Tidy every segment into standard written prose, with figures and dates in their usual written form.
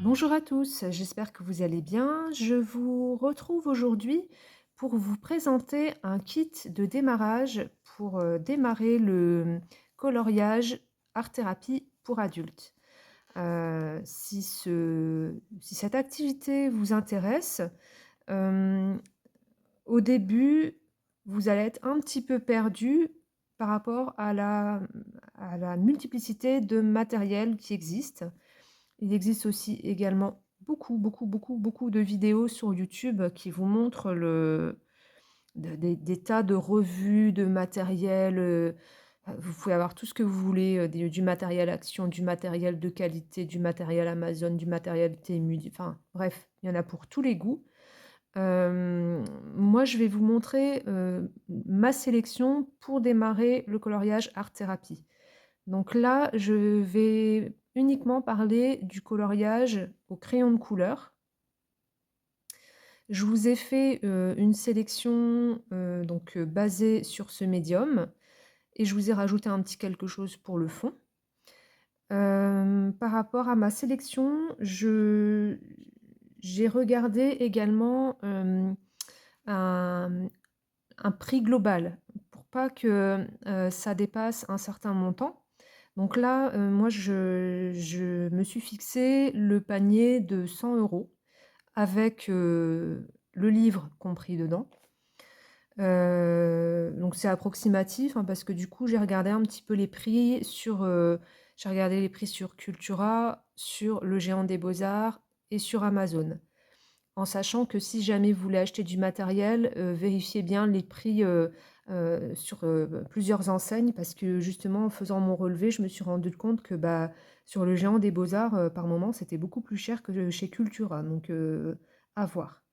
Bonjour à tous, j'espère que vous allez bien. Je vous retrouve aujourd'hui pour vous présenter un kit de démarrage pour démarrer le coloriage art-thérapie pour adultes. Si cette activité vous intéresse, euh, au début, vous allez être un petit peu perdu par rapport à la multiplicité de matériel qui existe. Il existe aussi également beaucoup de vidéos sur YouTube qui vous montrent des tas de revues, de matériel. Vous pouvez avoir tout ce que vous voulez, du matériel Action, du matériel de qualité, du matériel Amazon, du matériel Temu, enfin bref, il y en a pour tous les goûts. Moi, je vais vous montrer ma sélection pour démarrer le coloriage art thérapie. Donc là, je vais uniquement parler du coloriage au crayon de couleur. Je vous ai fait une sélection basée sur ce médium et je vous ai rajouté un petit quelque chose pour le fond. Par rapport à ma sélection, j'ai regardé également un, un prix global pour pas que ça dépasse un certain montant. Donc là, moi, je me suis fixé le panier de 100 € avec le livre compris dedans. Donc c'est approximatif, hein, parce que du coup, j'ai regardé un petit peu les prix j'ai regardé les prix sur Cultura, sur le Géant des Beaux-Arts et sur Amazon. En sachant que si jamais vous voulez acheter du matériel, vérifiez bien les prix sur plusieurs enseignes, parce que justement, en faisant mon relevé, je me suis rendu compte que sur le Géant des Beaux-Arts, par moment, c'était beaucoup plus cher que chez Cultura, donc à voir.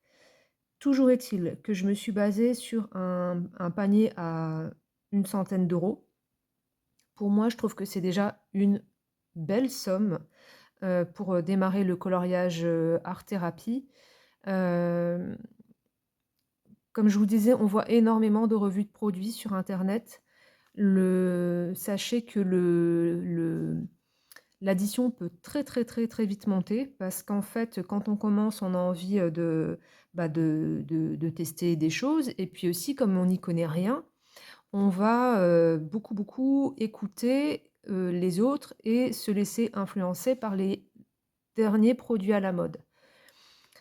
Toujours est-il que je me suis basée sur un panier à une centaine d'euros. Pour moi, je trouve que c'est déjà une belle somme pour démarrer le coloriage art-thérapie. Euh, Comme je vous disais, on voit énormément de revues de produits sur internet. Sachez que l'addition peut très vite monter parce qu'en fait, quand on commence, on a envie de tester des choses. Et puis aussi, comme on n'y connaît rien, on va beaucoup écouter les autres et se laisser influencer par les derniers produits à la mode.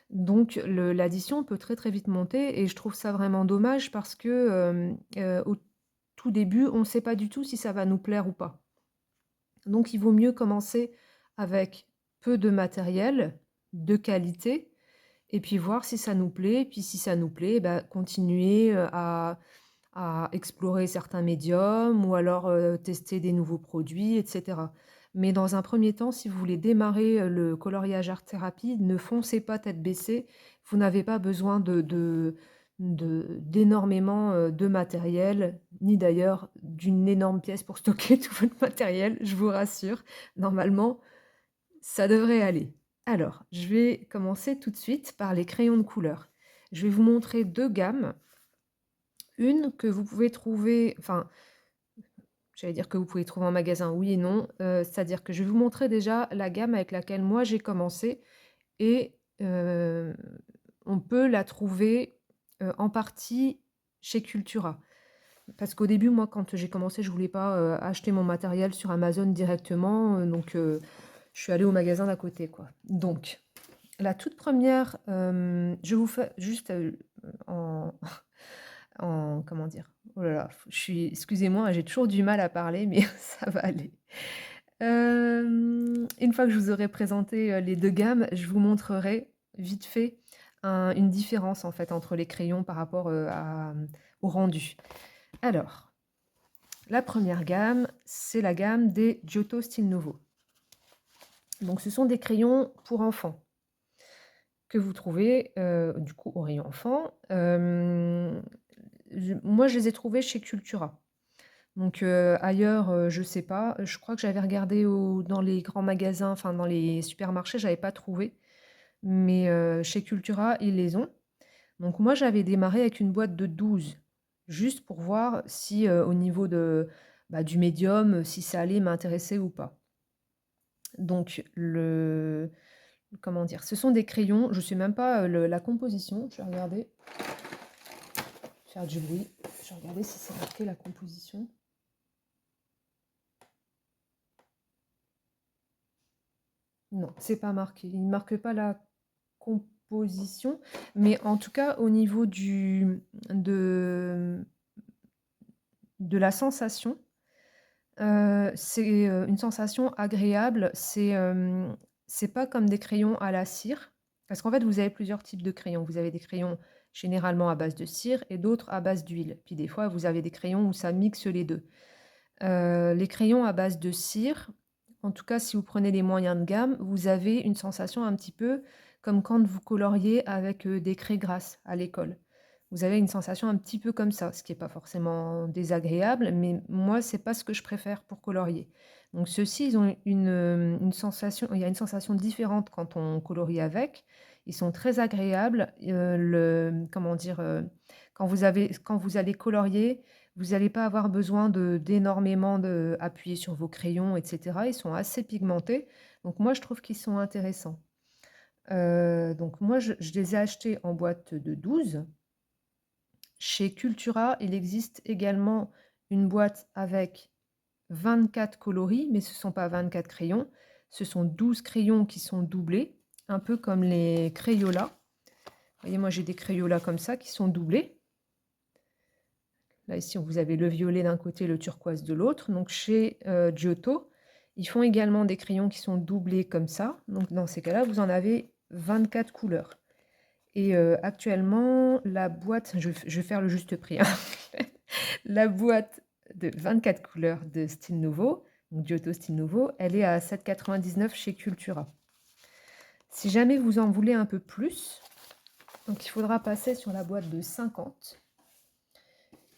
Donc l'addition peut très vite monter et je trouve ça vraiment dommage parce que au tout début, on ne sait pas du tout si ça va nous plaire ou pas. Donc il vaut mieux commencer avec peu de matériel, de qualité, et puis voir si ça nous plaît. Puis si ça nous plaît, continuer à explorer certains médiums ou alors tester des nouveaux produits, etc. Mais dans un premier temps, si vous voulez démarrer le coloriage art thérapie, ne foncez pas tête baissée. Vous n'avez pas besoin d'énormément de matériel, ni d'ailleurs d'une énorme pièce pour stocker tout votre matériel, je vous rassure. Normalement, ça devrait aller. Alors, je vais commencer tout de suite par les crayons de couleur. Je vais vous montrer deux gammes. Une que vous pouvez trouver, enfin, j'allais dire que vous pouvez trouver en magasin, oui et non. C'est-à-dire que je vais vous montrer déjà la gamme avec laquelle moi j'ai commencé et on peut la trouver en partie chez Cultura. Parce qu'au début, moi, quand j'ai commencé, je voulais pas acheter mon matériel sur Amazon directement, donc je suis allée au magasin d'à côté, quoi. Donc, la toute première, je vous fais juste en, comment dire? Oh là là, excusez-moi, j'ai toujours du mal à parler, mais ça va aller. Une fois que je vous aurai présenté les deux gammes, je vous montrerai vite fait une différence en fait entre les crayons par rapport au rendu. Alors, la première gamme, c'est la gamme des Giotto Style Nouveau. Donc, ce sont des crayons pour enfants que vous trouvez du coup au rayon enfant. Moi, je les ai trouvés chez Cultura. Donc ailleurs, je sais pas. Je crois que j'avais regardé dans les grands magasins, enfin dans les supermarchés, j'avais pas trouvé. Mais chez Cultura, ils les ont. Donc moi, j'avais démarré avec une boîte de 12, juste pour voir si au niveau du médium, si ça allait m'intéresser ou pas. Donc comment dire? Ce sont des crayons, je sais même pas, la composition, je vais regarder, faire du bruit. Je vais regarder si c'est marqué la composition. Non, c'est pas marqué. Il ne marque pas la composition, mais en tout cas au niveau de la sensation, c'est, une sensation agréable. C'est pas comme des crayons à la cire, parce qu'en fait, vous avez plusieurs types de crayons. Vous avez des crayons généralement à base de cire et d'autres à base d'huile. Puis des fois, vous avez des crayons où ça mixe les 2. Les crayons à base de cire, en tout cas si vous prenez les moyens de gamme, vous avez une sensation un petit peu comme quand vous coloriez avec, des craies grasses à l'école. Vous avez une sensation un petit peu comme ça, ce qui est pas forcément désagréable, mais moi, c'est pas ce que je préfère pour colorier. Donc ceux-ci, ils ont une sensation, il y a une sensation différente quand on colorie avec. Ils sont très agréables, comment dire? Quand vous allez colorier, vous n'allez pas avoir besoin d'énormément appuyer sur vos crayons, et cetera. Ils sont assez pigmentés, donc moi, je trouve qu'ils sont intéressants. Donc moi, je les ai achetés en boîte de 12. Chez Cultura, il existe également une boîte avec 24 coloris, mais ce ne sont pas 24 crayons, ce sont 12 crayons qui sont doublés, un peu comme les Crayolas. Vous voyez, moi j'ai des Crayolas comme ça qui sont doublés. Là ici, vous avez le violet d'un côté, le turquoise de l'autre. Donc chez Giotto, ils font également des crayons qui sont doublés comme ça. Donc dans ces cas-là, vous en avez 24 couleurs. Et actuellement, la boîte, je vais faire le juste prix, hein. La boîte de 24 couleurs de Style Nouveau, donc Giotto Style Nouveau, elle est à 7,99 chez Cultura. Si jamais vous en voulez un peu plus, donc il faudra passer sur la boîte de 50.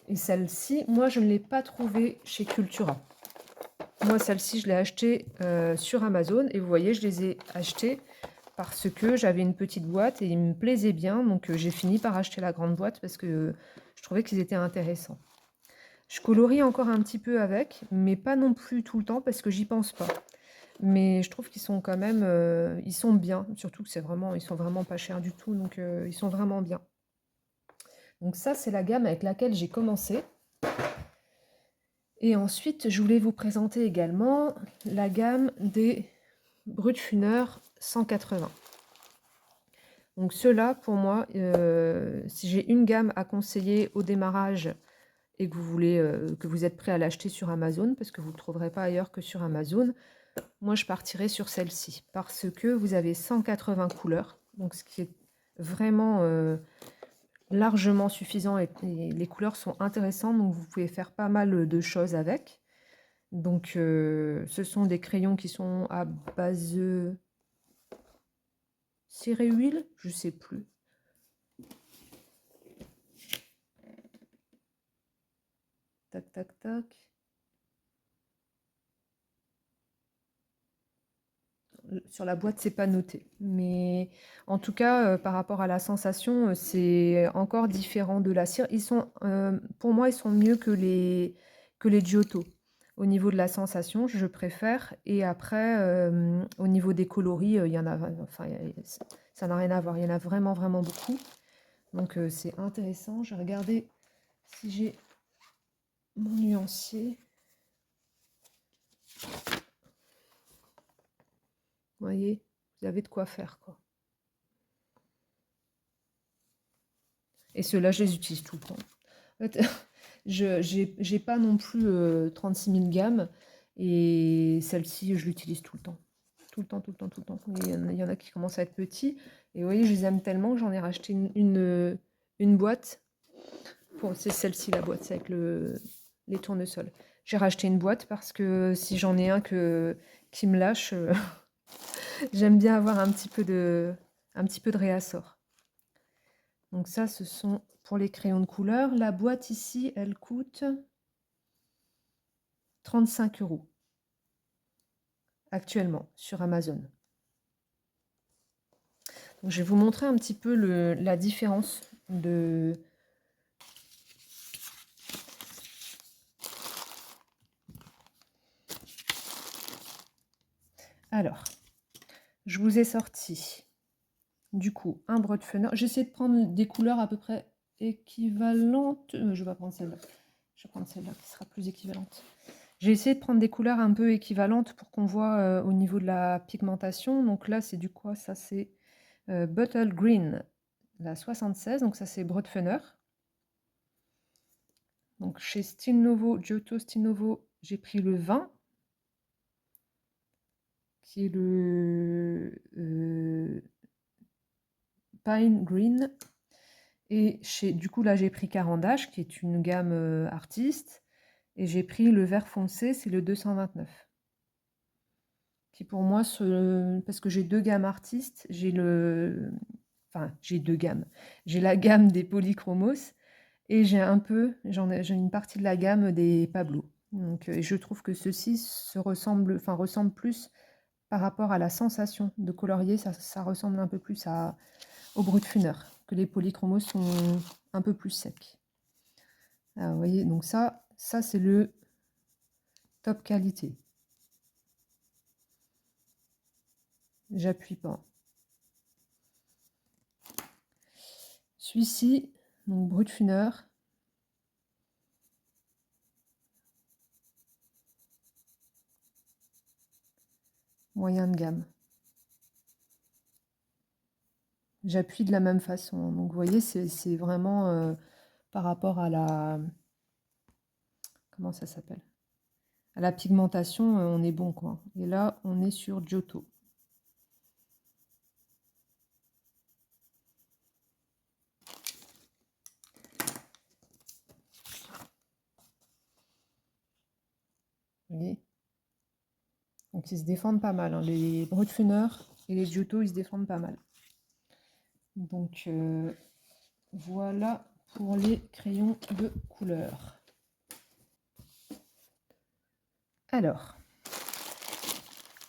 Et celle-ci, moi, je ne l'ai pas trouvée chez Cultura. Moi, celle-ci, je l'ai achetée sur Amazon. Et vous voyez, je les ai achetées parce que j'avais une petite boîte et ils me plaisaient bien. Donc, j'ai fini par acheter la grande boîte parce que je trouvais qu'ils étaient intéressants. Je colorie encore un petit peu avec, mais pas non plus tout le temps parce que j'y pense pas. Mais je trouve qu'ils sont quand même, ils sont bien. Surtout que ils sont vraiment pas chers du tout. Donc, ils sont vraiment bien. Donc ça, c'est la gamme avec laquelle j'ai commencé. Et ensuite, je voulais vous présenter également la gamme des Brutfuner 180. Donc ceux-là, pour moi, si j'ai une gamme à conseiller au démarrage et que vous voulez, que vous êtes prêt à l'acheter sur Amazon, parce que vous ne le trouverez pas ailleurs que sur Amazon, moi je partirais sur celle-ci, parce que vous avez 180 couleurs, donc ce qui est vraiment largement suffisant et les couleurs sont intéressantes, donc vous pouvez faire pas mal de choses avec. Donc ce sont des crayons qui sont à base cire et huile, je sais plus. Tac, tac, tac. Sur la boîte, c'est pas noté. Mais en tout cas, par rapport à la sensation, c'est encore différent de la cire. Pour moi, ils sont mieux que les Giotto. Au niveau de la sensation, je préfère. Et après, au niveau des coloris, il y en a, enfin, ça n'a rien à voir. Il y en a vraiment, vraiment beaucoup. Donc, c'est intéressant. Je vais regarder si j'ai mon nuancier. Vous voyez, vous avez de quoi faire, quoi. Et ceux-là, je les utilise tout le temps. En fait, j'ai pas non plus 36 000 gammes. Et celle-ci, je l'utilise tout le temps. Tout le temps, tout le temps, tout le temps. Il y en a qui commencent à être petits. Et vous voyez, je les aime tellement que j'en ai racheté une boîte. C'est celle-ci, la boîte, c'est avec les tournesols. J'ai racheté une boîte parce que si j'en ai un qui me lâche, j'aime bien avoir un petit peu de réassort. Donc ça, ce sont pour les crayons de couleur. La boîte ici, elle coûte 35 € actuellement sur Amazon. Donc, je vais vous montrer un petit peu la différence de... Alors, je vous ai sorti, du coup, un Broadfenner. J'essaie de prendre des couleurs à peu près équivalentes. Je vais pas prendre celle-là. Je vais prendre celle-là qui sera plus équivalente. J'ai essayé de prendre des couleurs un peu équivalentes pour qu'on voit au niveau de la pigmentation. Donc là, c'est du quoi? Ça, c'est Bottle Green, la 76. Donc ça, c'est Broadfenner. Donc chez Style Novo, Giotto Style Novo, j'ai pris le 20, qui est le Pine Green. Et du coup, là, j'ai pris Carandache, qui est une gamme artiste. Et j'ai pris le vert foncé, c'est le 229. Qui pour moi, parce que j'ai deux gammes artistes, j'ai j'ai deux gammes. J'ai la gamme des polychromos et j'ai une partie de la gamme des Pablo. Donc, et je trouve que ceux-ci ressemblent plus par rapport à la sensation de colorier, ça ressemble un peu plus au Brutfuner, que les polychromos sont un peu plus secs. Alors, vous voyez, donc ça c'est le top qualité. J'appuie pas. Celui-ci, donc Brutfuner. Moyen de gamme. J'appuie de la même façon. Donc vous voyez, c'est vraiment par rapport à la... Comment ça s'appelle? À la pigmentation, on est bon, quoi. Et là, on est sur Giotto. Vous voyez? Donc ils se défendent pas mal, hein. Les Brutfuner et les Giotto, ils se défendent pas mal. Donc voilà pour les crayons de couleur. Alors,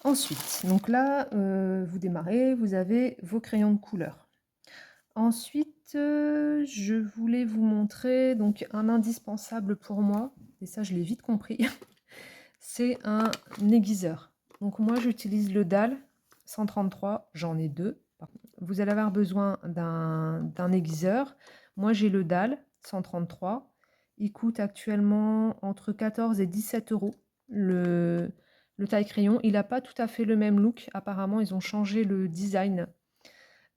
ensuite, donc là, vous démarrez, vous avez vos crayons de couleur. Ensuite, je voulais vous montrer donc un indispensable pour moi, et ça je l'ai vite compris, c'est un aiguiseur. Donc moi j'utilise le DAL 133, j'en ai deux. Vous allez avoir besoin d'un aiguiseur. Moi j'ai le DAL 133. Il coûte actuellement entre 14 et 17 euros le taille crayon. Il n'a pas tout à fait le même look. Apparemment ils ont changé le design.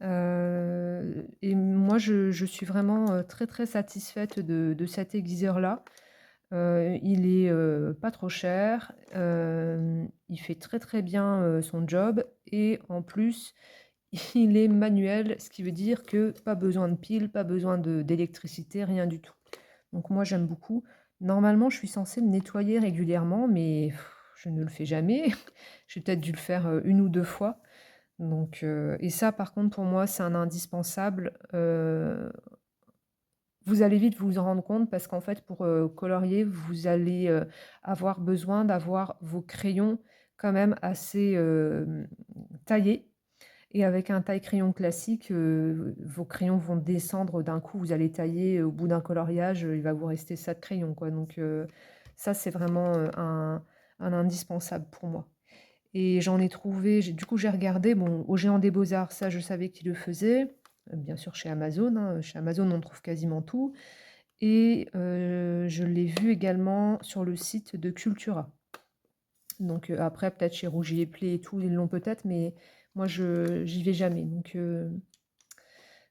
Et moi je suis vraiment très très satisfaite de cet aiguiseur là. Il est pas trop cher, il fait très très bien son job et en plus il est manuel, ce qui veut dire que pas besoin de pile, pas besoin d'électricité, rien du tout. Donc moi j'aime beaucoup. Normalement je suis censée le nettoyer régulièrement mais je ne le fais jamais. J'ai peut-être dû le faire une ou deux fois. Donc, et ça par contre pour moi c'est un indispensable. Vous allez vite vous en rendre compte parce qu'en fait, pour colorier, vous allez avoir besoin d'avoir vos crayons quand même assez taillés. Et avec un taille-crayon classique, vos crayons vont descendre d'un coup. Vous allez tailler au bout d'un coloriage, il va vous rester ça de crayon, quoi. Donc ça, c'est vraiment un indispensable pour moi. Et j'en ai trouvé, du coup j'ai regardé, bon, au Géant des Beaux-Arts, ça je savais qu'il le faisait. Bien sûr chez Amazon, hein. Chez Amazon on trouve quasiment tout. Et je l'ai vu également sur le site de Cultura. Donc après, peut-être chez Rougier et Play et tout, ils l'ont peut-être, mais moi, j'y vais jamais. Donc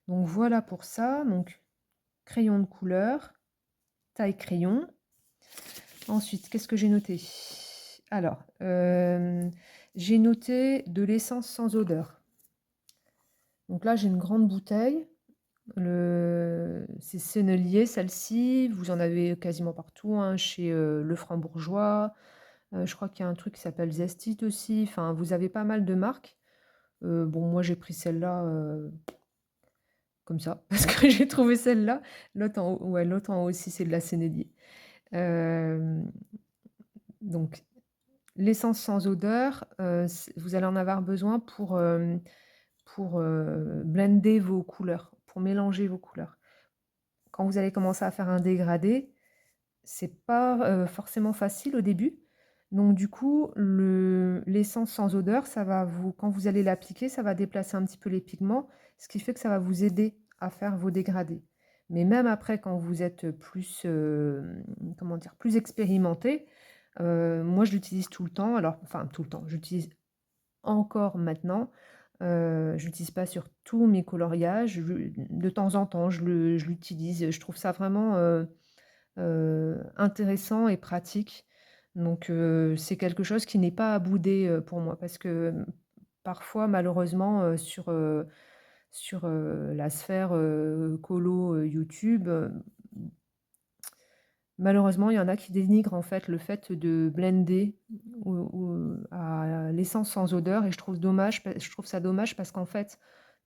voilà pour ça. Donc, crayon de couleur, taille crayon. Ensuite, qu'est-ce que j'ai noté? Alors, j'ai noté de l'essence sans odeur. Donc là, j'ai une grande bouteille. C'est Sennelier, celle-ci. Vous en avez quasiment partout, hein, chez Le Franc-Bourgeois. Je crois qu'il y a un truc qui s'appelle Zestit aussi. Enfin, vous avez pas mal de marques. Bon, moi, j'ai pris celle-là comme ça, parce que j'ai trouvé celle-là. L'autre en haut, ouais, l'autre en haut aussi, c'est de la Sennelier. Donc, l'essence sans odeur, vous allez en avoir besoin pour blender vos couleurs, pour mélanger vos couleurs. Quand vous allez commencer à faire un dégradé, c'est pas forcément facile au début, Donc du coup, l'essence sans odeur, ça va vous quand vous allez l'appliquer, ça va déplacer un petit peu les pigments, ce qui fait que ça va vous aider à faire vos dégradés. Mais même après, quand vous êtes plus, comment dire? Plus expérimenté, moi je l'utilise tout le temps, alors enfin tout le temps, j'utilise encore maintenant, je l'utilise pas sur tous mes coloriages, de temps en temps je l'utilise, je trouve ça vraiment, intéressant et pratique. Donc c'est quelque chose qui n'est pas à bouder, pour moi parce que, parfois malheureusement, sur la sphère, colo, YouTube, malheureusement il y en a qui dénigrent en fait le fait de blender à l'essence sans odeur et je trouve ça dommage parce qu'en fait,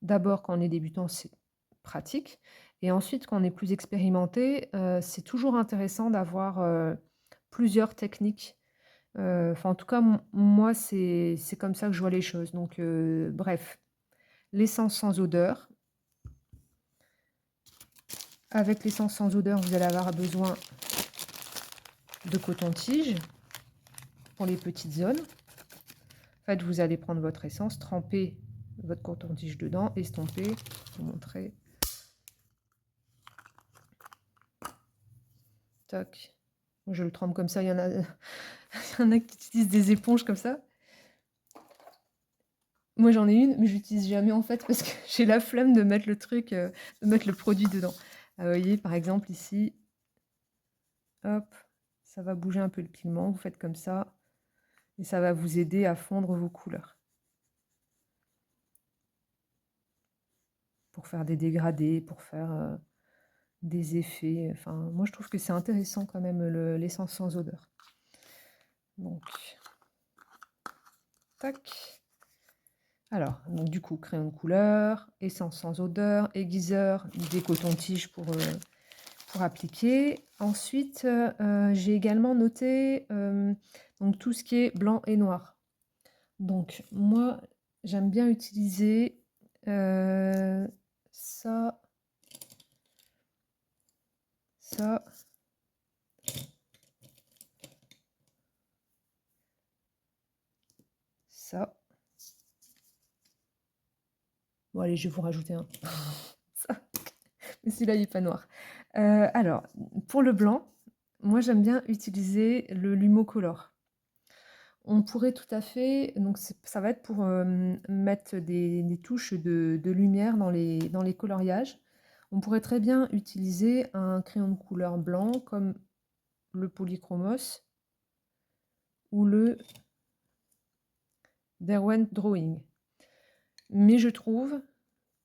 d'abord quand on est débutant, c'est pratique et ensuite quand on est plus expérimenté, c'est toujours intéressant d'avoir, plusieurs techniques. Enfin en tout cas moi c'est comme ça que je vois les choses donc bref, l'essence sans odeur. Avec l'essence sans odeur, vous allez avoir besoin de coton-tige pour les petites zones. En fait, vous allez prendre votre essence, tremper votre coton-tige dedans, estomper, je vais vous montrer. Tac. Moi, je le trempe comme ça, il y en a, il y en a qui utilisent des éponges comme ça. Moi, j'en ai une, mais j'utilise jamais en fait parce que j'ai la flemme de mettre le truc, de mettre le produit dedans. Vous voyez, par exemple, ici, hop, ça va bouger un peu le pigment, vous faites comme ça, et ça va vous aider à fondre vos couleurs. Pour faire des dégradés, pour faire des effets. Enfin, moi, je trouve que c'est intéressant quand même l'essence sans odeur. Donc, tac. Alors, donc, du coup, crayon de couleur, essence sans odeur, aiguiseur, des cotons-tiges pour appliquer. Ensuite, j'ai également noté donc, tout ce qui est blanc et noir. Donc, moi, j'aime bien utiliser ça, ça, ça. Bon, allez, je vais vous rajouter un. Ça. Mais celui-là, il n'est pas noir. Alors, pour le blanc, moi, j'aime bien utiliser le Lumocolor. On pourrait tout à fait, donc ça va être pour mettre des touches de lumière dans les coloriages. On pourrait très bien utiliser un crayon de couleur blanc comme le Polychromos ou le Derwent Drawing. Mais je trouve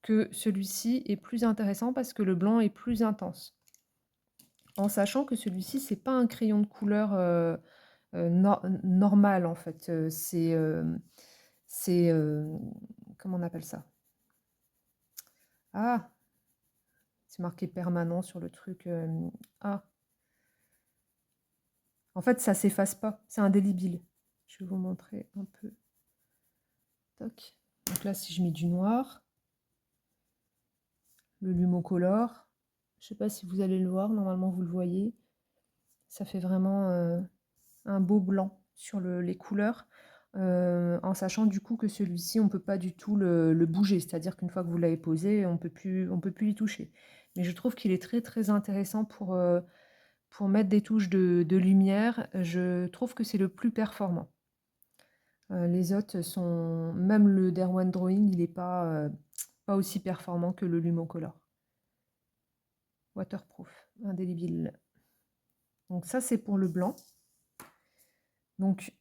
que celui-ci est plus intéressant parce que le blanc est plus intense. En sachant que celui-ci, c'est pas un crayon de couleur normal en fait. C'est comment on appelle ça? Ah, c'est marqué permanent sur le truc. Ah, en fait, ça s'efface pas. C'est indélébile. Je vais vous montrer un peu. Toc. Donc là, si je mets du noir, le Lumocolor, je sais pas si vous allez le voir. Normalement, vous le voyez. Ça fait vraiment un beau blanc sur les couleurs, en sachant du coup que celui-ci, on ne peut pas du tout le bouger. C'est-à-dire qu'une fois que vous l'avez posé, on peut plus y toucher. Mais je trouve qu'il est très très intéressant pour mettre des touches de lumière. Je trouve que c'est le plus performant. Les autres sont... Même le Derwent Drawing, il n'est pas aussi performant que le Lumocolor. Waterproof, indélébile. Donc ça, c'est pour le blanc. Donc,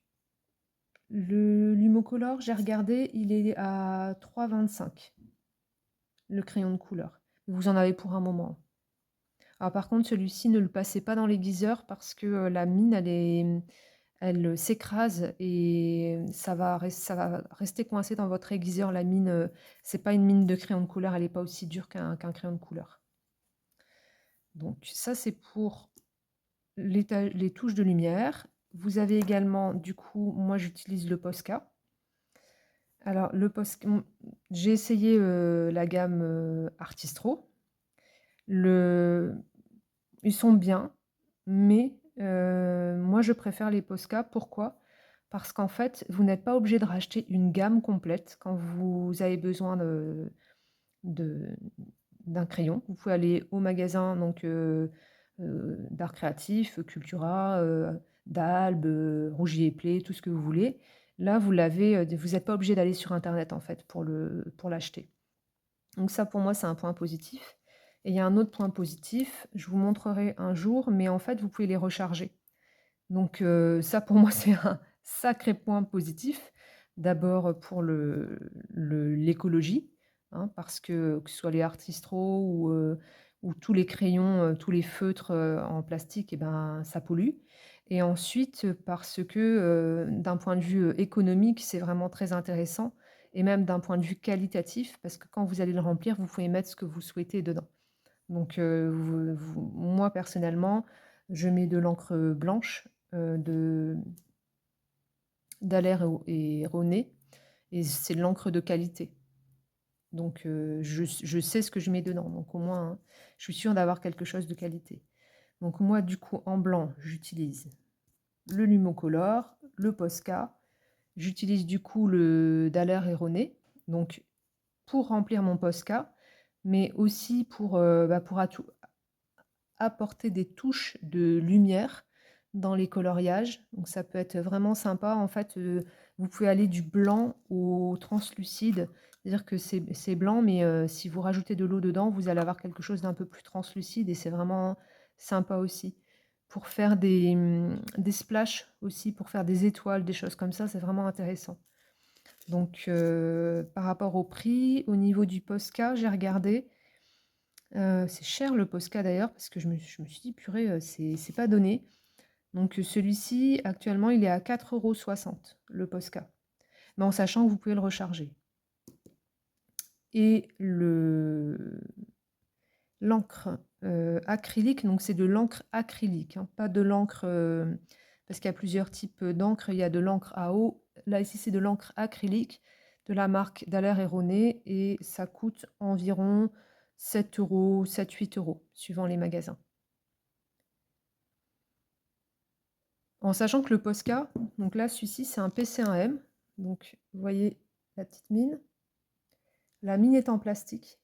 le Lumocolor, j'ai regardé, il est à 3,25, le crayon de couleur. Vous en avez pour un moment. Alors par contre, celui-ci, ne le passez pas dans l'aiguiseur parce que la mine, elle s'écrase et ça va rester coincé dans votre aiguiseur. La mine, c'est pas une mine de crayon de couleur, elle n'est pas aussi dure qu'un crayon de couleur. Donc ça, c'est pour les touches de lumière. Vous avez également, du coup, moi j'utilise le Posca. Alors, j'ai essayé la gamme Artistro. Ils sont bien, mais moi je préfère les Posca. Pourquoi? parce qu'en fait, vous n'êtes pas obligé de racheter une gamme complète quand vous avez besoin de d'un crayon. Vous pouvez aller au magasin donc d'art créatif, Cultura, Dalbe, Rougier et Play, tout ce que vous voulez. Là, vous l'avez, vous n'êtes pas obligé d'aller sur internet en fait pour l'acheter. Donc ça pour moi, c'est un point positif et il y a un autre point positif, je vous montrerai un jour, mais en fait, vous pouvez les recharger. Donc ça pour moi, c'est un sacré point positif. D'abord, pour l'écologie, hein, parce que ce soit les Artistro ou tous les crayons, tous les feutres, en plastique et ben, ça pollue et ensuite, parce que, d'un point de vue, économique, c'est vraiment très intéressant et même d'un point de vue qualitatif, parce que quand vous allez le remplir, vous pouvez mettre ce que vous souhaitez dedans. Donc moi personnellement, je mets de l'encre blanche, de Daler et Ronet et c'est de l'encre de qualité. Donc je sais ce que je mets dedans, donc au moins, hein, je suis sûre d'avoir quelque chose de qualité. Donc moi du coup en blanc, j'utilise le Lumocolor, le Posca, j'utilise du coup le Daler et Ronet, donc pour remplir mon Posca, mais aussi pour apporter des touches de lumière dans les coloriages. Donc ça peut être vraiment sympa. En fait, vous pouvez aller du blanc au translucide. C'est-à-dire que c'est blanc, mais si vous rajoutez de l'eau dedans, vous allez avoir quelque chose d'un peu plus translucide et c'est vraiment sympa aussi. Pour faire des splashes aussi, pour faire des étoiles, des choses comme ça, c'est vraiment intéressant. Donc par rapport au prix, au niveau du Posca, j'ai regardé. C'est cher le Posca d'ailleurs parce que je me suis dit: «Purée, c'est pas donné». Donc celui-ci actuellement il est à 4,60 € le Posca, mais en sachant que vous pouvez le recharger et l'encre, acrylique, donc c'est de l'encre acrylique, hein, pas de l'encre, parce qu'il y a plusieurs types, d'encre. Il y a de l'encre à eau. Là ici c'est de l'encre acrylique de la marque Daler et Ronet et ça coûte environ 7 €, 7-8 € suivant les magasins. En sachant que le Posca, donc là, celui-ci, c'est un PC1M. Donc, vous voyez la petite mine. La mine est en plastique.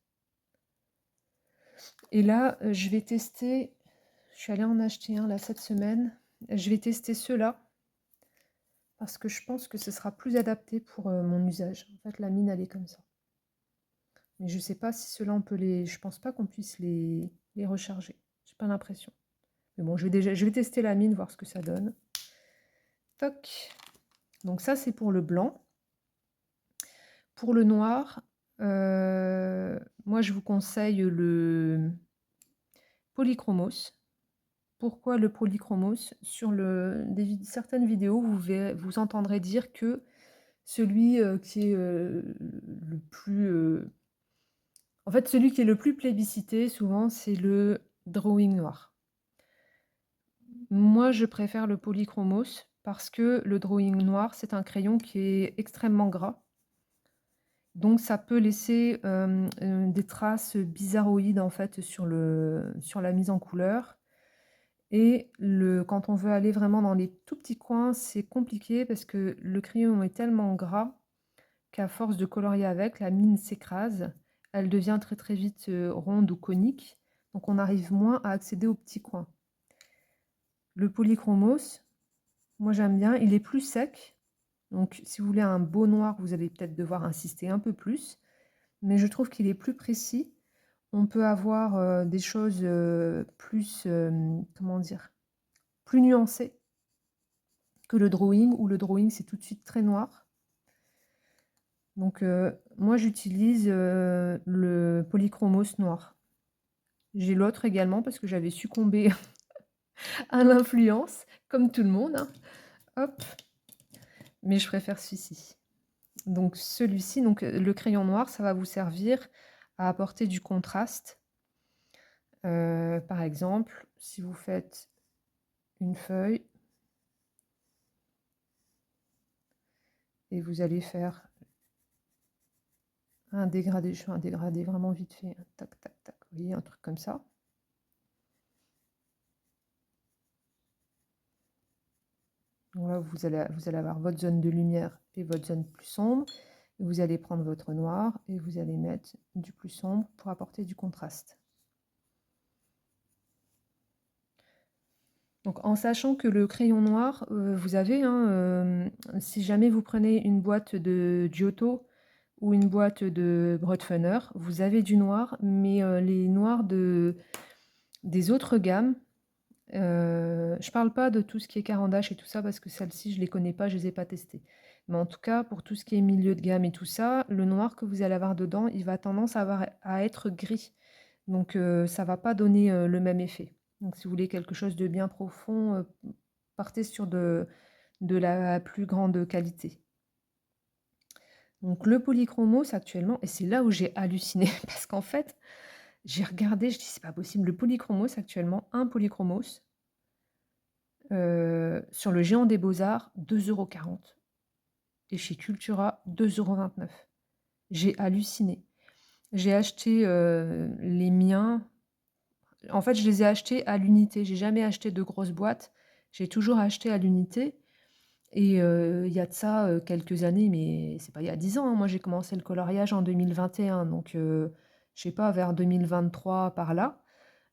Et là, je vais tester. Je suis allée en acheter un là cette semaine. Je vais tester ceux-là parce que je pense que ce sera plus adapté pour mon usage. En fait, la mine, elle est comme ça. Mais je sais pas si ceux-là, on peut les. Je pense pas qu'on puisse les recharger. J'ai pas l'impression. Mais bon, je vais tester la mine, voir ce que ça donne. Toc. Donc ça, c'est pour le blanc. Pour le noir, moi je vous conseille le Polychromos. Pourquoi le Polychromos? Sur certaines vidéos, vous entendrez dire que celui qui est le plus... en fait, celui qui est le plus plébiscité, souvent, c'est le drawing noir. Moi, je préfère le Polychromos parce que le drawing noir, c'est un crayon qui est extrêmement gras. Donc ça peut laisser, des traces bizarroïdes en fait sur la mise en couleur et quand on veut aller vraiment dans les tout petits coins, c'est compliqué parce que le crayon est tellement gras qu'à force de colorier avec, la mine s'écrase. Elle devient très, très vite, ronde ou conique, donc on arrive moins à accéder aux petits coins. Le Polychromos, moi j'aime bien, il est plus sec, donc si vous voulez un beau noir, vous allez peut-être devoir insister un peu plus. Mais je trouve qu'il est plus précis. On peut avoir des choses plus, comment dire, plus nuancées que le drawing, où le drawing c'est tout de suite très noir. Donc moi j'utilise le Polychromos noir. J'ai l'autre également parce que j'avais succombé à l'influence, comme tout le monde, hein. Hop, mais je préfère celui-ci. Donc celui-ci, donc le crayon noir, ça va vous servir à apporter du contraste. Par exemple, si vous faites une feuille et vous allez faire un dégradé, je fais un dégradé vraiment vite fait, tac, tac, tac, vous voyez, un truc comme ça. Donc là, vous allez avoir votre zone de lumière et votre zone plus sombre. Vous allez prendre votre noir et vous allez mettre du plus sombre pour apporter du contraste. Donc en sachant que le crayon noir, vous avez, hein, si jamais vous prenez une boîte de Giotto ou une boîte de Brotfunner, vous avez du noir, mais les noirs des autres gammes, je parle pas de tout ce qui est Caran d'Ache et tout ça parce que celles-ci, je les connais pas, je les ai pas testées. Mais en tout cas, pour tout ce qui est milieu de gamme et tout ça, le noir que vous allez avoir dedans, il va tendance à être gris. Donc ça va pas donner le même effet. Donc si vous voulez quelque chose de bien profond, partez sur de la plus grande qualité. Donc le polychromos actuellement, et c'est là où j'ai halluciné, parce qu'en fait, j'ai regardé, je dis c'est pas possible, le polychromos actuellement, un polychromos, sur le géant des beaux-arts, 2,40 €. Et chez Cultura, 2,29 €. J'ai halluciné. J'ai acheté les miens. En fait, je les ai achetés à l'unité. J'ai jamais acheté de grosses boîtes. J'ai toujours acheté à l'unité. Et il y a de ça quelques années, mais c'est pas il y a 10 ans, hein. Moi, j'ai commencé le coloriage en 2021, donc je sais pas, vers 2023 par là.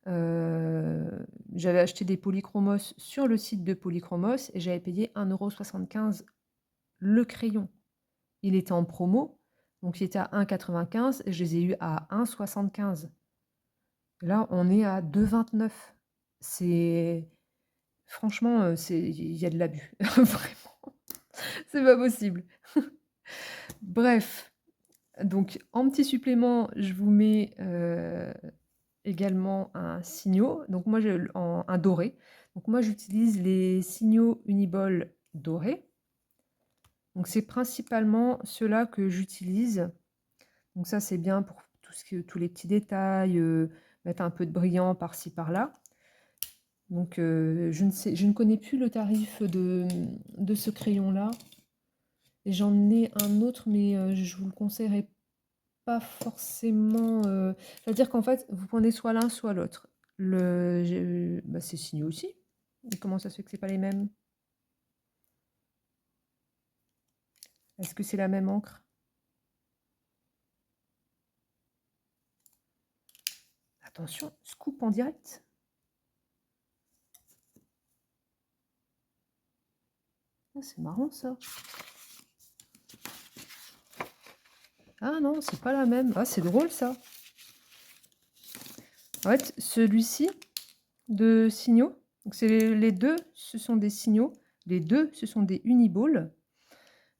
J'avais acheté des polychromos sur le site de Polychromos et j'avais payé 1,75 € le crayon. Il était en promo, donc il était à 1,95 € et je les ai eus à 1,75 €. Là, on est à 2,29 €. C'est franchement, il y a de l'abus, vraiment, c'est pas possible. Bref, donc en petit supplément, je vous mets, également un signaux. Donc moi, un doré. Donc moi, j'utilise les signaux Uniball dorés. Donc c'est principalement ceux-là que j'utilise. Donc ça, c'est bien pour tous les petits détails, mettre un peu de brillant par-ci par-là. Donc je ne connais plus le tarif de ce crayon-là. Et j'en ai un autre, mais je vous le conseillerais pas forcément. C'est-à-dire qu'en fait, vous prenez soit l'un, soit l'autre. Bah, c'est signé aussi. Et comment ça se fait que c'est pas les mêmes? Est-ce que c'est la même encre? Attention, scoop en direct. Ah, c'est marrant ça. Ah non, c'est pas la même. Ah, c'est drôle ça. En fait, celui-ci de signaux, donc c'est les deux, ce sont des signaux. Les deux, ce sont des Uniball.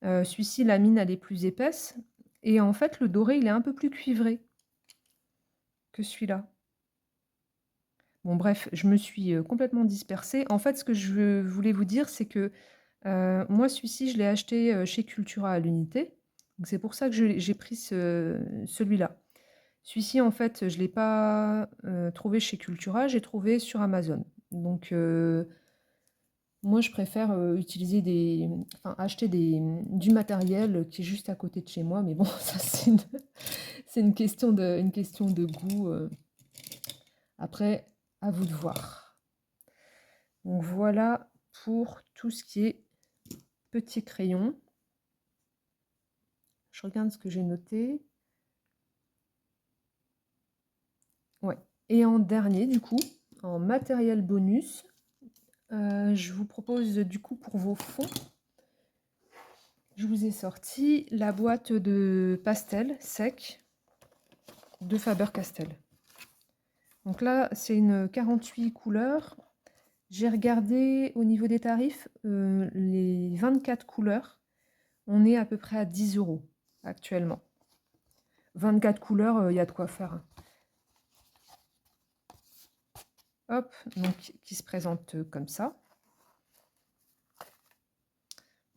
Celui-ci, la mine, elle est plus épaisse. Et en fait, le doré, il est un peu plus cuivré que celui-là. Bon, bref, je me suis complètement dispersée. En fait, ce que je voulais vous dire, c'est que moi, celui-ci, je l'ai acheté chez Cultura à l'unité. Donc, c'est pour ça que j'ai pris celui-là. Celui-ci, en fait, je ne l'ai pas trouvé chez Cultura, j'ai trouvé sur Amazon. Donc, moi, je préfère utiliser acheter du matériel qui est juste à côté de chez moi. Mais bon, ça, c'est une question de goût. Après, à vous de voir. Donc, voilà pour tout ce qui est petit crayon. Je regarde ce que j'ai noté. Ouais. Et en dernier, du coup, en matériel bonus, je vous propose du coup pour vos fonds, je vous ai sorti la boîte de pastel sec de Faber-Castell. Donc là, c'est une 48 couleurs. J'ai regardé au niveau des tarifs, les 24 couleurs, on est à peu près à 10 € actuellement. 24 couleurs, il y a de quoi faire, hein. Hop, donc qui se présente comme ça.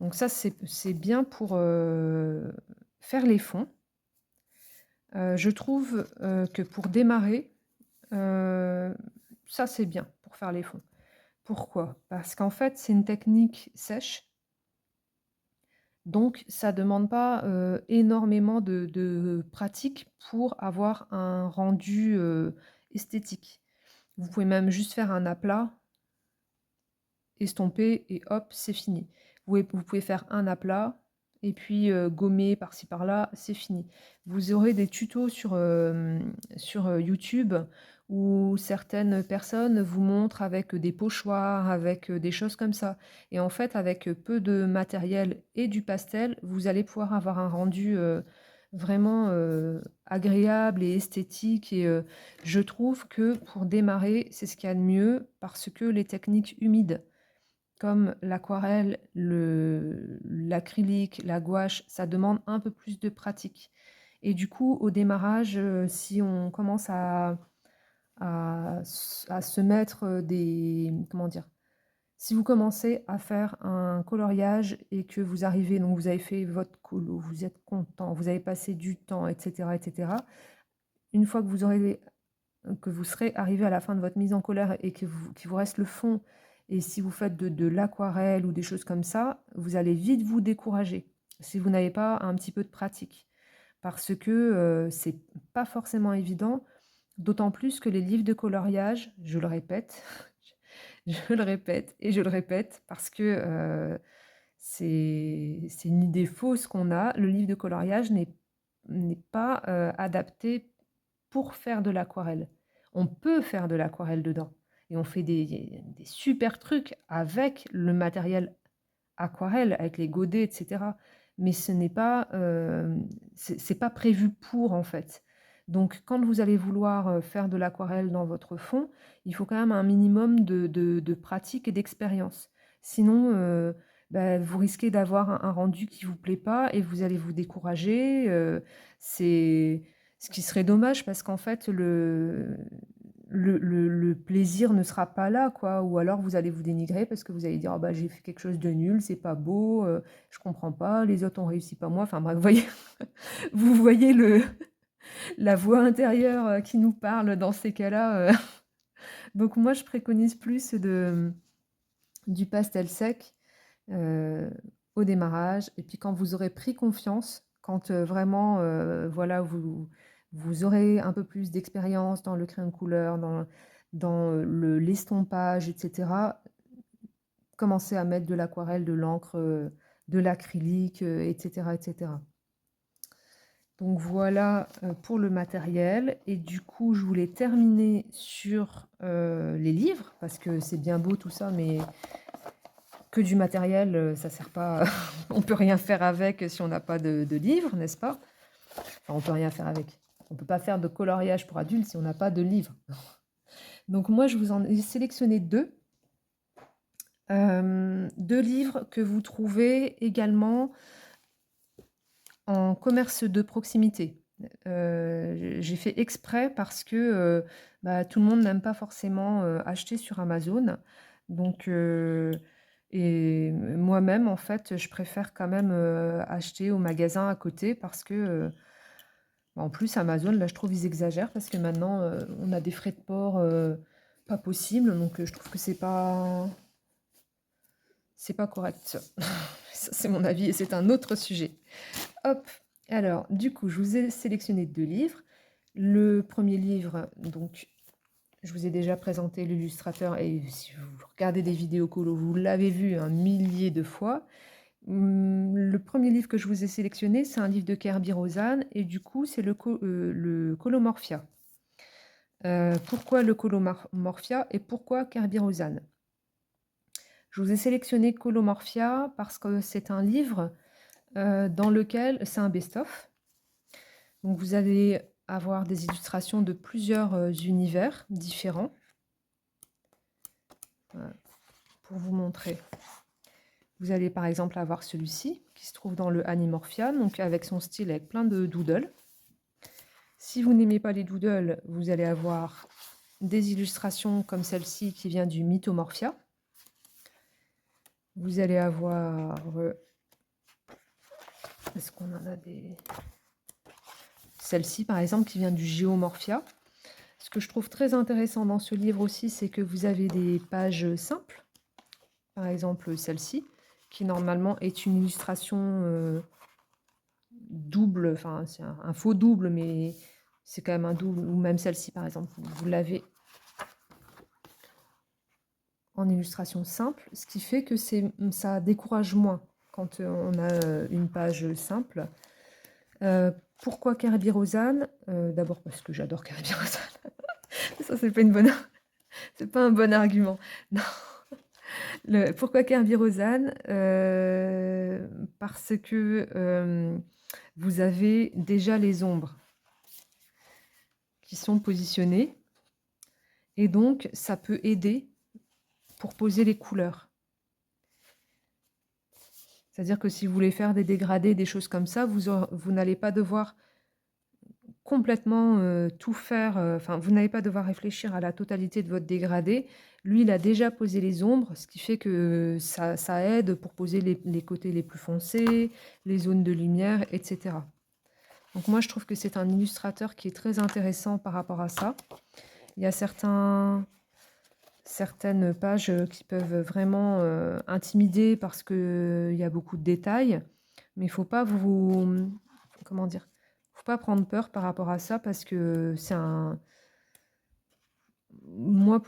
Donc ça, c'est bien pour faire les fonds. Je trouve que pour démarrer, ça c'est bien pour faire les fonds. Pourquoi? Parce qu'en fait, c'est une technique sèche. Donc ça ne demande pas énormément de pratique pour avoir un rendu esthétique. Vous pouvez même juste faire un aplat. estomper et hop, c'est fini. Vous pouvez faire un aplat et puis gommer par-ci par-là, c'est fini. Vous aurez des tutos sur YouTube où certaines personnes vous montrent avec des pochoirs, avec des choses comme ça. Et en fait, avec peu de matériel et du pastel, vous allez pouvoir avoir un rendu vraiment agréable et esthétique. Et je trouve que pour démarrer, c'est ce qu'il y a de mieux parce que les techniques humides, comme l'aquarelle, l'acrylique, la gouache, ça demande un peu plus de pratique. Et du coup, au démarrage, si on commence à se mettre des... Comment dire? Si vous commencez à faire un coloriage et que vous arrivez, donc vous avez fait votre colo, vous êtes content, vous avez passé du temps, etc., une fois que vous serez arrivé à la fin de votre mise en colère et qu'il vous reste le fond, et si vous faites de l'aquarelle ou des choses comme ça, vous allez vite vous décourager si vous n'avez pas un petit peu de pratique. Parce que c'est pas forcément évident, d'autant plus que les livres de coloriage, je le répète, je le répète et je le répète parce que c'est une idée fausse qu'on a. Le livre de coloriage n'est pas adapté pour faire de l'aquarelle. On peut faire de l'aquarelle dedans et on fait des super trucs avec le matériel aquarelle, avec les godets, etc. Mais ce n'est pas, c'est pas prévu pour, en fait. Donc, quand vous allez vouloir faire de l'aquarelle dans votre fond, il faut quand même un minimum de pratique et d'expérience. Sinon, bah, vous risquez d'avoir un rendu qui ne vous plaît pas et vous allez vous décourager. C'est ce qui serait dommage parce qu'en fait, le plaisir ne sera pas là, quoi. Ou alors vous allez vous dénigrer parce que vous allez dire: «Ah bah, j'ai fait quelque chose de nul, c'est pas beau, je comprends pas, les autres ont réussi, pas moi». Enfin bref, vous voyez vous voyez la voix intérieure, qui nous parle dans ces cas-là. Donc moi, je préconise plus du pastel sec, heu, au démarrage et puis quand vous aurez pris confiance, quand, vraiment, voilà, vous aurez un peu plus d'expérience dans le crayon de couleur, dans l'estompage et cetera, commencez à mettre de l'aquarelle, de l'encre, de l'acrylique, et cetera et cetera. Donc voilà, pour le matériel et du coup, je voulais terminer sur, les livres parce que c'est bien beau tout ça, mais que du matériel, ça sert pas, on peut rien faire avec si on n'a pas de livre, n'est-ce pas? Enfin, on peut rien faire avec. On peut pas faire de coloriage pour adultes si on n'a pas de livre. Donc moi, je vous en ai sélectionné 2. 2 livres que vous trouvez également en commerce de proximité. J'ai fait exprès parce que, bah, tout le monde n'aime pas forcément, acheter sur Amazon. Donc et moi-même, en fait, je préfère quand même, acheter au magasin à côté parce que, bah, en plus Amazon, là, je trouve ils exagèrent parce que maintenant, on a des frais de port, pas possibles, donc je trouve que c'est pas correct. Ça, c'est mon avis et c'est un autre sujet. Hop, alors du coup, je vous ai sélectionné 2 livres. Le premier livre, donc je vous ai déjà présenté l'illustrateur et si vous regardez des vidéos colo, vous l'avez vu un millier de fois. Le premier livre que je vous ai sélectionné, c'est un livre de Kerby Rosanes et du coup, c'est le Colomorphia. Pourquoi le Colomorphia et pourquoi Kerby Rosanes? Je vous ai sélectionné Colomorphia parce que c'est un livre dans lequel c'est un best-of. Donc vous allez avoir des illustrations de plusieurs univers différents. Voilà, pour vous montrer. Vous allez par exemple avoir celui-ci qui se trouve dans le Animorphia, donc avec son style avec plein de doodles. Si vous n'aimez pas les doodles, vous allez avoir des illustrations comme celle-ci qui vient du Mythomorphia. Vous allez avoir... Est-ce qu'on en a des... Celle-ci par exemple qui vient du Géomorphia. Ce que je trouve très intéressant dans ce livre aussi, c'est que vous avez des pages simples. Par exemple celle-ci, qui normalement est une illustration double, enfin c'est un faux double, mais c'est quand même un double, ou même celle-ci par exemple, vous l'avez en illustration simple, ce qui fait que ça décourage moins quand on a une page simple. Pourquoi Kerby Rosanne? D'abord parce que j'adore Kerby Rosanne. Ça, c'est pas un bon argument. Non. Pourquoi Kerby Rosanne? Parce que vous avez déjà les ombres qui sont positionnées et donc ça peut aider pour poser les couleurs. C'est-à-dire que si vous voulez faire des dégradés, des choses comme ça, vous n'allez pas devoir complètement tout faire, enfin vous n'allez pas devoir réfléchir à la totalité de votre dégradé. Lui, il a déjà posé les ombres, ce qui fait que ça aide pour poser les côtés les plus foncés, les zones de lumière, etc. Donc moi, je trouve que c'est un illustrateur qui est très intéressant par rapport à ça. Il y a certaines pages qui peuvent vraiment intimider parce qu'il y a beaucoup de détails, mais il ne faut pas comment dire, faut pas prendre peur par rapport à ça parce que c'est moi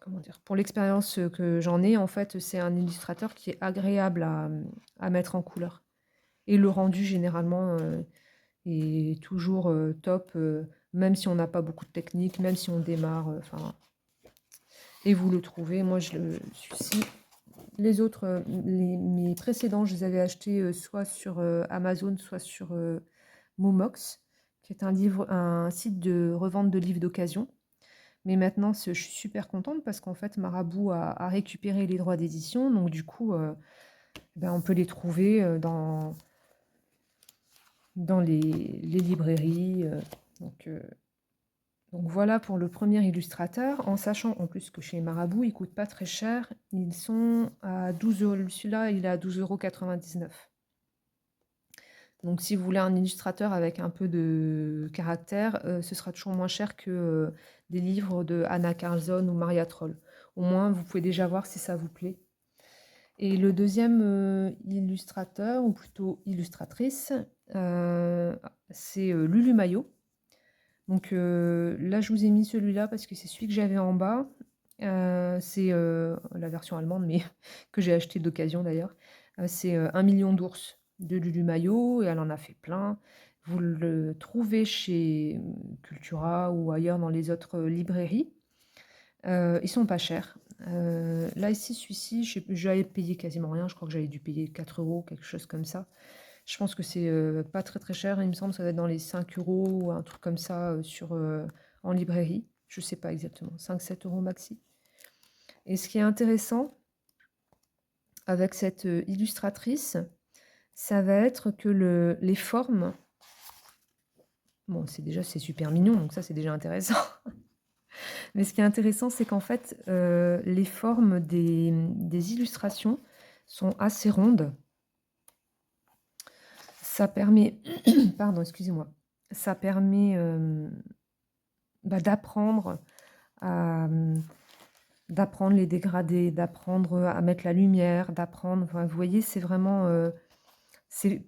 comment dire, pour l'expérience que j'en ai, en fait, c'est un illustrateur qui est agréable à mettre en couleur. Et le rendu, généralement, est toujours top, même si on n'a pas beaucoup de technique, même si on démarre, enfin... et vous le trouvez, moi je le suis. Les autres, mes précédents, je les avais achetés soit sur Amazon, soit sur Momox, qui est un site de revente de livres d'occasion. Mais maintenant, je suis super contente parce qu'en fait, Marabout a récupéré les droits d'édition. Donc du coup, on peut les trouver dans les librairies. Donc voilà pour le premier illustrateur, en sachant en plus que chez Marabout, ils ne coûtent pas très cher. Ils sont à 12 €. Celui-là, il est à 12,99 €. Donc si vous voulez un illustrateur avec un peu de caractère, ce sera toujours moins cher que des livres de Anna Carlson ou Maria Troll. Au moins, vous pouvez déjà voir si ça vous plaît. Et le deuxième illustrateur, ou plutôt illustratrice, c'est Lulu Maillot. Donc là, je vous ai mis celui-là parce que c'est celui que j'avais en bas. C'est la version allemande, mais que j'ai acheté d'occasion d'ailleurs. C'est 1 million d'ours de Lulu Maillot et elle en a fait plein. Vous le trouvez chez Cultura ou ailleurs dans les autres librairies. Ils sont pas chers. Là, ici, celui-ci, j'avais payé quasiment rien. Je crois que j'avais dû payer 4 €, quelque chose comme ça. Je pense que c'est pas très très cher. Il me semble que ça va être dans les 5 € ou un truc comme ça en librairie. Je sais pas exactement. 5-7 € maxi. Et ce qui est intéressant avec cette illustratrice, ça va être que les formes... Bon, c'est super mignon, donc ça c'est déjà intéressant. Mais ce qui est intéressant, c'est qu'en fait, les formes des illustrations sont assez rondes. Ça permet, pardon, excusez-moi, ça permet d'apprendre les dégradés, d'apprendre à mettre la lumière, d'apprendre, enfin, vous voyez, c'est vraiment, c'est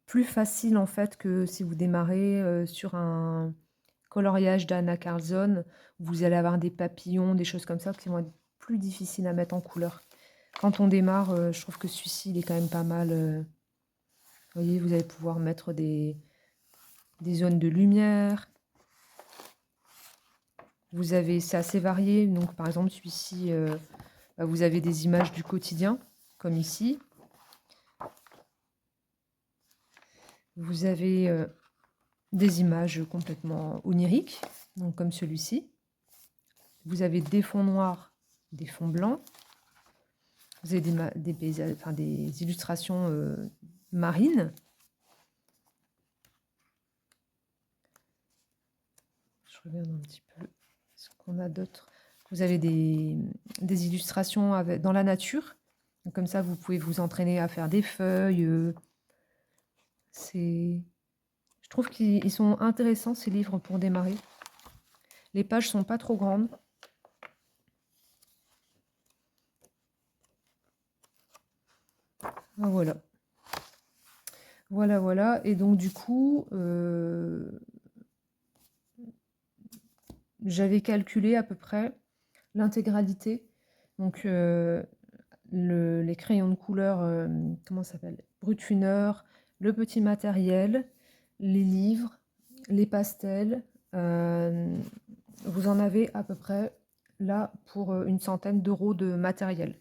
plus facile en fait que si vous démarrez sur un coloriage d'Anna Carlson, vous allez avoir des papillons, des choses comme ça qui vont être plus difficiles à mettre en couleur. Quand on démarre, je trouve que celui-ci, il est quand même pas mal. Vous voyez, vous allez pouvoir mettre des zones de lumière. C'est assez varié. Donc, par exemple, celui-ci, vous avez des images du quotidien, comme ici. Vous avez des images complètement oniriques, donc comme celui-ci. Vous avez des fonds noirs, des fonds blancs. Vous avez des illustrations marines. Je regarde un petit peu ce qu'on a d'autre. Vous avez des illustrations dans la nature. Donc, comme ça, vous pouvez vous entraîner à faire des feuilles. Je trouve qu'ils sont intéressants, ces livres, pour démarrer. Les pages sont pas trop grandes. Ah, voilà. Voilà. Et donc, du coup, j'avais calculé à peu près l'intégralité. Donc, les crayons de couleur, comment ça s'appelle? Brut-Funner, le petit matériel, les livres, les pastels. Vous en avez à peu près là pour une centaine d'euros de matériel.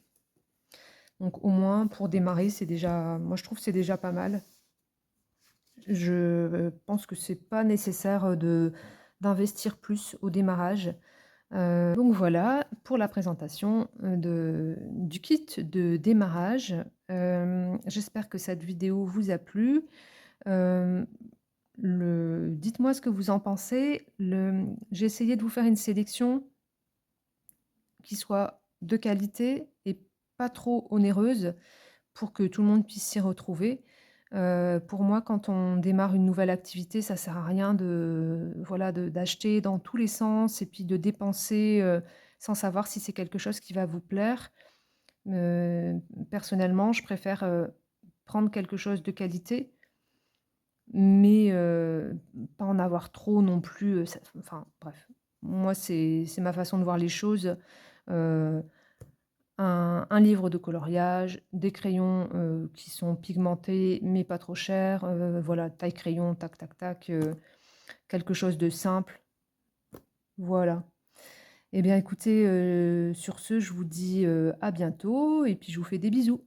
Donc au moins pour démarrer, c'est déjà, moi je trouve que c'est déjà pas mal. Je pense que c'est pas nécessaire d'investir plus au démarrage. Donc voilà pour la présentation du kit de démarrage. J'espère que cette vidéo vous a plu. Euh, Dites-moi ce que vous en pensez. J'ai essayé de vous faire une sélection qui soit de qualité et pas trop onéreuse pour que tout le monde puisse s'y retrouver. Pour moi, quand on démarre une nouvelle activité, ça sert à rien voilà, d'acheter dans tous les sens et puis de dépenser sans savoir si c'est quelque chose qui va vous plaire. Heu, Personnellement, je préfère prendre quelque chose de qualité, mais pas en avoir trop non plus, enfin bref. Moi, c'est ma façon de voir les choses. Heu, un livre de coloriage, des crayons, qui sont pigmentés mais pas trop chers, voilà, taille crayon, tac, tac, tac, quelque chose de simple, voilà. Eh bien écoutez, sur ce, je vous dis, à bientôt et puis je vous fais des bisous.